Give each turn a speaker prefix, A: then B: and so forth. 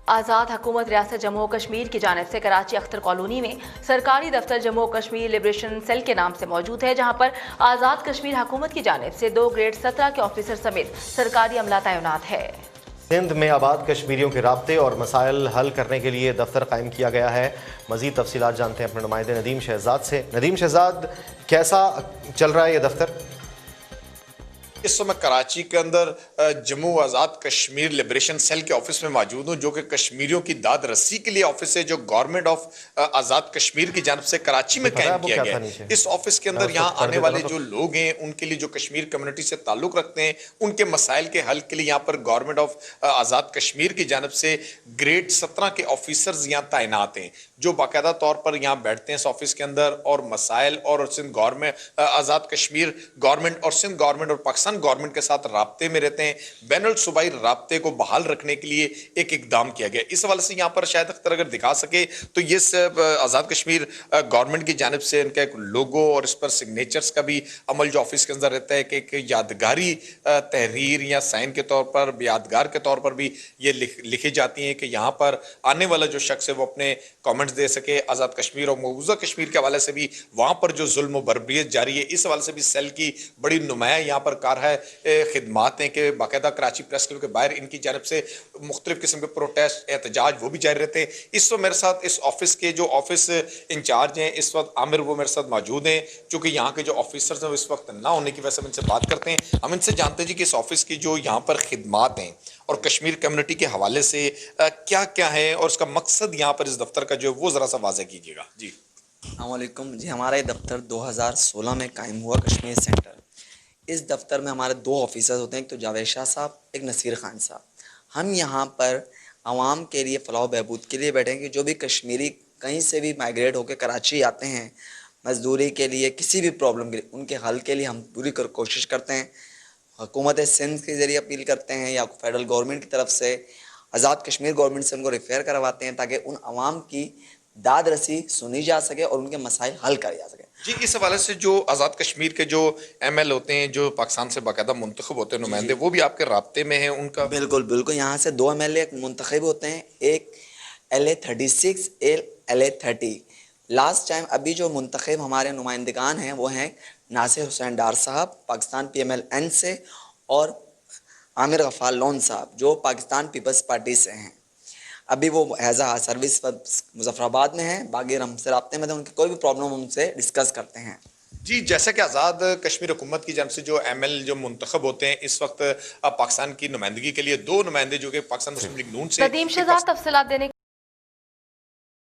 A: आज़ाद हुकूमत रियासत जम्मू कश्मीर की जानिब से कराची अख्तर कॉलोनी में सरकारी दफ्तर जम्मू कश्मीर लिबरेशन सेल के नाम से मौजूद है, जहां पर आज़ाद कश्मीर हुकूमत की जानिब से 2 ग्रेड 17 के ऑफिसर समेत सरकारी अमला तैनात है।
B: सिंध में आबाद कश्मीरियों के राब्ते और मसाइल हल करने के लिए दफ्तर कायम किया गया है। मज़ीद तफसीलात जानते हैं अपने नुमाइंदे नदीम शहजाद से। नदीम शहजाद, कैसा चल रहा है ये दफ्तर?
C: इस समय कराची के अंदर जम्मू आज़ाद कश्मीर लिबरेशन सेल के ऑफिस में मौजूद हूँ, जो कि कश्मीरियों की दाद रस्सी के लिए ऑफिस है, जो गवर्नमेंट ऑफ आज़ाद कश्मीर की जानब से कराची में कायम किया गया है। इस ऑफिस के अंदर यहाँ आने वाले जो लोग हैं, उनके लिए जो कश्मीर कम्युनिटी से ताल्लुक़ रखते हैं, उनके मसाइल के हल के लिए यहाँ पर गवर्नमेंट ऑफ आज़ाद कश्मीर की जानब से ग्रेड 17 के ऑफिसर्स यहाँ तैनात हैं, जो बाकायदा तौर पर यहाँ बैठते हैं इस ऑफिस के अंदर और मसाइल और सिंध गवर्नमेंट आज़ाद कश्मीर गवर्नमेंट और सिंध गवर्नमेंट और पाकिस्तान गवर्नमेंट के साथ राब्ते में रहते हैं। बैनुल सूबाई राब्ते को बहाल रखने के लिए एक इकदाम किया गया। इस हवाले से यहाँ पर शायद अख्तर अगर दिखा सके तो ये आज़ाद कश्मीर गवर्नमेंट की जानिब से इनका एक लोगो और इस पर सिग्नेचर्स का भी अमल जो ऑफिस के अंदर रहता है कि एक यादगारी तहरीर या साइन के तौर पर, यादगार के तौर पर भी ये लिखी जाती हैं कि यहाँ पर आने वाला जो शख्स है वो अपने कमेंट्स दे सके। आज़ाद कश्मीर और मकबूजा कश्मीर के हवाले से भी वहाँ पर जो जुल्म और बर्बरियत जारी है, इस हवाले से भी सेल की बड़ी नुमाया यहाँ पर कार है खिदमात हैं कि बाकायदा कराची प्रेस क्लब के बाहर इनकी जानब से मुख्तलिफ किस्म के प्रोटेस्ट एहतजाज वो भी जारी रहते हैं। इस वक्त मेरे साथ इस ऑफिस के जो ऑफिस इंचार्ज हैं इस वक्त आमिर, वो मेरे साथ मौजूद हैं, चूँकि यहाँ के जो ऑफिसर्स हैं वो इस वक्त ना होने की वजह से हम इनसे बात करते हैं। हम इनसे जानते हैं जी कि इस ऑफिस की जो यहाँ पर खिदमात हैं और कश्मीर कम्युनिटी के हवाले से क्या क्या है और उसका मकसद यहाँ पर इस दफ्तर का जो है वो ज़रा सा वाज़ेह कीजिएगा। जी
D: अस्सलामुअलैकुम जी, हमारा ये दफ्तर 2016 में कायम हुआ कश्मीर सेंटर। इस दफ्तर में हमारे 2 ऑफिसर्स होते हैं, एक तो जावेद शाह साहब, एक नसीर खान साहब। हम यहाँ पर आवाम के लिए फलाह बहबूद के लिए बैठे हैं कि जो भी कश्मीरी कहीं से भी माइग्रेट होकर कराची आते हैं मजदूरी के लिए, किसी भी प्रॉब्लम के लिए, उनके हल के लिए हम पूरी कोशिश करते हैं। हुकूमत सिंध के ज़रिए अपील करते हैं या फेडरल गवर्नमेंट की तरफ से आज़ाद कश्मीर गवर्नमेंट से उनको रेफर करवाते हैं ताकि उन आवाम की दाद रसी सुनी जा सके और उनके मसाइल हल करे जा सके।
C: जी, इस हवाले से जो आज़ाद कश्मीर के जो ML होते हैं, जो पाकिस्तान से बाकायदा मुंतखब होते हैं नुमाइंदे, वो भी आपके राब्ते में हैं उनका?
D: बिल्कुल बिल्कुल, यहाँ से 2 MLA मुंतखब होते हैं, एक LA 36, LA 30। लास्ट टाइम अभी जो मुंतखब हमारे नुमाइंदगान हैं वो हैं नासिर हुसैन डार साहब पाकिस्तान PMLN से और आमिर गफ़ार लोन साहब जो पाकिस्तान पीपल्स पार्टी से हैं। अभी वो एज आ सर्विस मुजफ्फराबाद में हैं, बाकी हमसे राब्ते में थे, उनकी कोई भी प्रॉब्लम उनसे डिस्कस करते हैं।
C: जी, जैसा कि आज़ाद कश्मीर हुकूमत की जानब से जो ML जो मुंतखब होते हैं इस वक्त पाकिस्तान की नुमाइंदगी के लिए 2 नुमाइंदे जो कि पाकिस्तान मुस्लिम लीग नून से
A: नदीम शहजाद तफसीलात देने